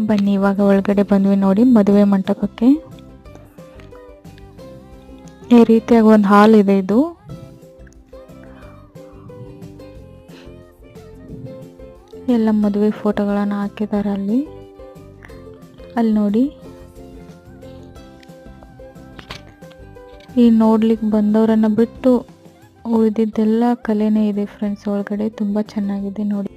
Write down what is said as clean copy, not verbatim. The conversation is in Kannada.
ಬನ್ನಿ ಇವಾಗ ಒಳಗಡೆ ಬಂದ್ವಿ ನೋಡಿ ಮದುವೆ ಮಂಟಪಕ್ಕೆ. ಈ ರೀತಿಯಾಗಿ ಒಂದು ಹಾಲ್ ಇದೆ. ಇದು ಎಲ್ಲ ಮದುವೆ ಫೋಟೋಗಳನ್ನು ಹಾಕಿದ್ದಾರೆ ಅಲ್ಲಿ ನೋಡಿ. ಈ ನೋಡ್ಲಿಕ್ಕೆ ಬಂದವರನ್ನ ಬಿಟ್ಟು ಉಳಿದಿದ್ದೆಲ್ಲ ಕಲೆನೇ ಇದೆ ಫ್ರೆಂಡ್ಸ್. ಒಳಗಡೆ ತುಂಬ ಚೆನ್ನಾಗಿದೆ ನೋಡಿ.